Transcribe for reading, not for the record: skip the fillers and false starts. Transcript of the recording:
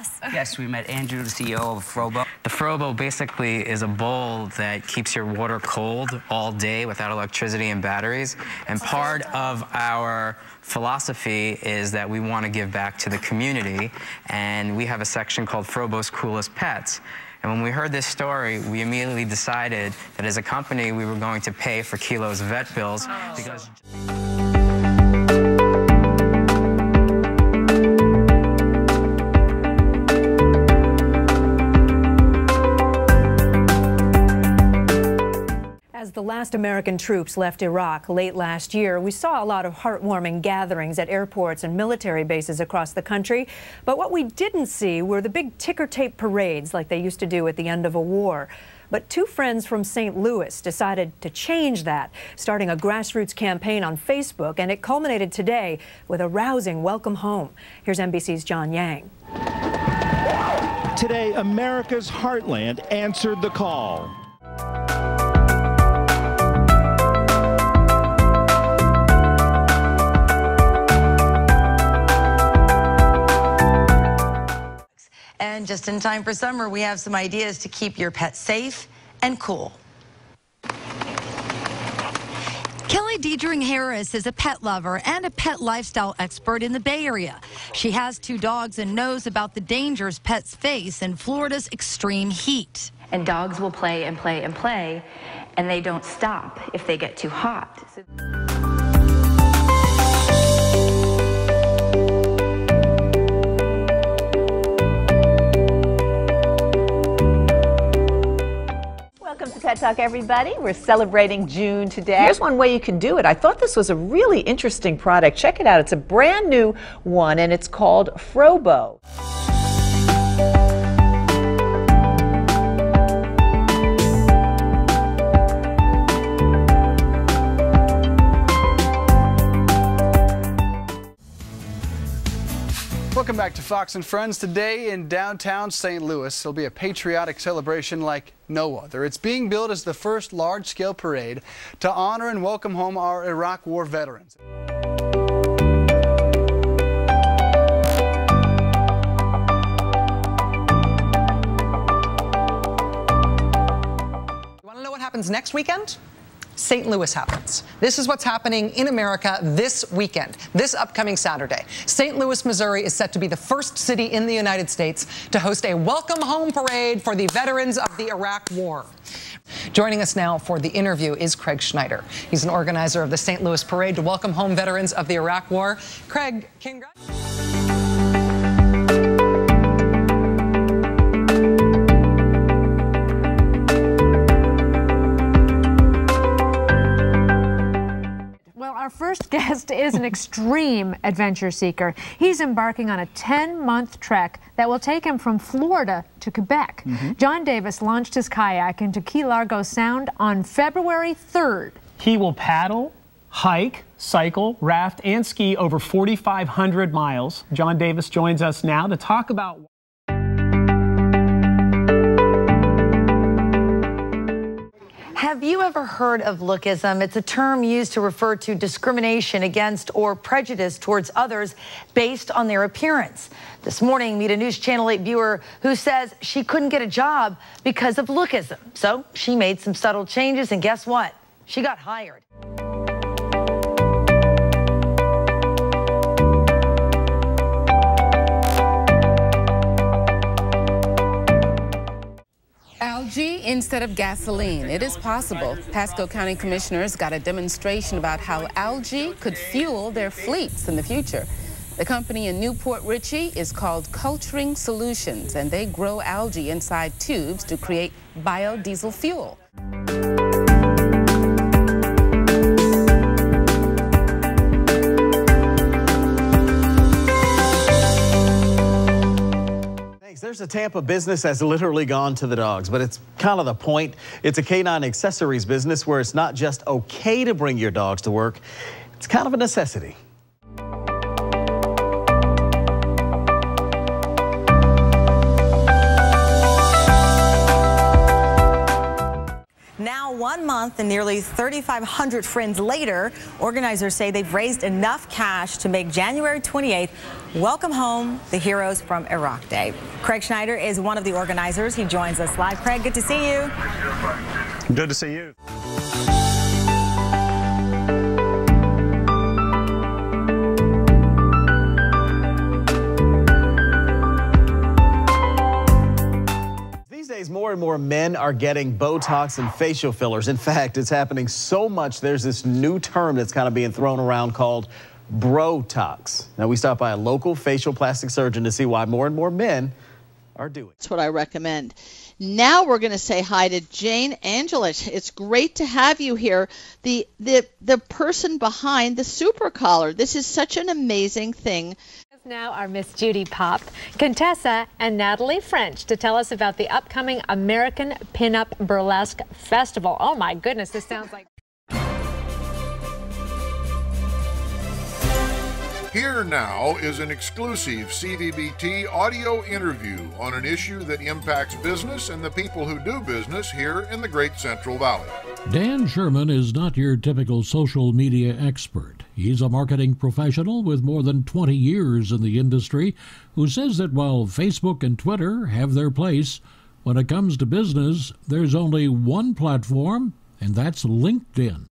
us. Yes, we met Andrew, the CEO of Frobo. The Frobo basically is a bowl that keeps your water cold all day without electricity and batteries. And part of our philosophy is that we want to give back to the community, and we have a section called Frobo's Coolest Pets. And when we heard this story, we immediately decided that as a company, we were going to pay for Kilo's vet bills because... As the last American troops left Iraq late last year, we saw a lot of heartwarming gatherings at airports and military bases across the country. But what we didn't see were the big ticker tape parades like they used to do at the end of a war. But two friends from St. Louis decided to change that, starting a grassroots campaign on Facebook, and it culminated today with a rousing welcome home. Here's NBC's John Yang. Today, America's heartland answered the call. And just in time for summer, we have some ideas to keep your pet safe and cool. Kelly Diedring Harris is a pet lover and a pet lifestyle expert in the Bay Area. She has 2 dogs and knows about the dangers pets face in Florida's extreme heat. And dogs will play and play and play, and they don't stop if they get too hot. Welcome to Pet Talk, everybody. We're celebrating June today. Here's one way you can do it. I thought this was a really interesting product. Check it out. It's a brand new one, and it's called Frobo. Welcome back to Fox and Friends. Today in downtown St. Louis, there'll be a patriotic celebration like no other. It's being billed as the first large-scale parade to honor and welcome home our Iraq War veterans. You want to know what happens next weekend? St. Louis happens. This is what's happening in America this weekend, this upcoming Saturday. St. Louis, Missouri is set to be the first city in the United States to host a welcome home parade for the veterans of the Iraq War. Joining us now for the interview is Craig Schneider. He's an organizer of the St. Louis Parade to welcome home veterans of the Iraq War. Craig, congratulations. Our first guest is an extreme adventure seeker. He's embarking on a 10-month trek that will take him from Florida to Quebec. John Davis launched his kayak into Key Largo Sound on February 3rd. He will paddle, hike, cycle, raft, and ski over 4,500 miles. John Davis joins us now to talk about... Have you ever heard of lookism? It's a term used to refer to discrimination against or prejudice towards others based on their appearance. This morning, meet a News Channel 8 viewer who says she couldn't get a job because of lookism. So she made some subtle changes, and guess what? She got hired. Algae instead of gasoline. It is possible. Pasco County commissioners got a demonstration about how algae could fuel their fleets in the future. The company in Newport Richey is called Culturing Solutions, and they grow algae inside tubes to create biodiesel fuel. There's a Tampa business that's literally gone to the dogs, but it's kind of the point. It's a canine accessories business where it's not just okay to bring your dogs to work, it's kind of a necessity. Now, one 1 month and nearly 3,500 friends later, organizers say they've raised enough cash to make January 28th Welcome Home the Heroes from Iraq Day. Craig Schneider is one of the organizers. He joins us live. Craig, good to see you. Good to see you. These days, more and more men are getting Botox and facial fillers. In fact, it's happening so much, there's this new term that's kind of being thrown around called Brotox. Now, we stopped by a local facial plastic surgeon to see why more and more men are doing it. That's what I recommend. Now we're going to say hi to Jane Angelich. It's great to have you here, the person behind the Super Collar. This is such an amazing thing. Now our Miss Judy Pop, Contessa, and Natalie French to tell us about the upcoming American Pinup Burlesque Festival. Oh my goodness, this sounds like... Here now is an exclusive CVBT audio interview on an issue that impacts business and the people who do business here in the Great Central Valley. Dan Sherman is not your typical social media expert. He's a marketing professional with more than 20 years in the industry who says that while Facebook and Twitter have their place, when it comes to business, there's only one platform, and that's LinkedIn.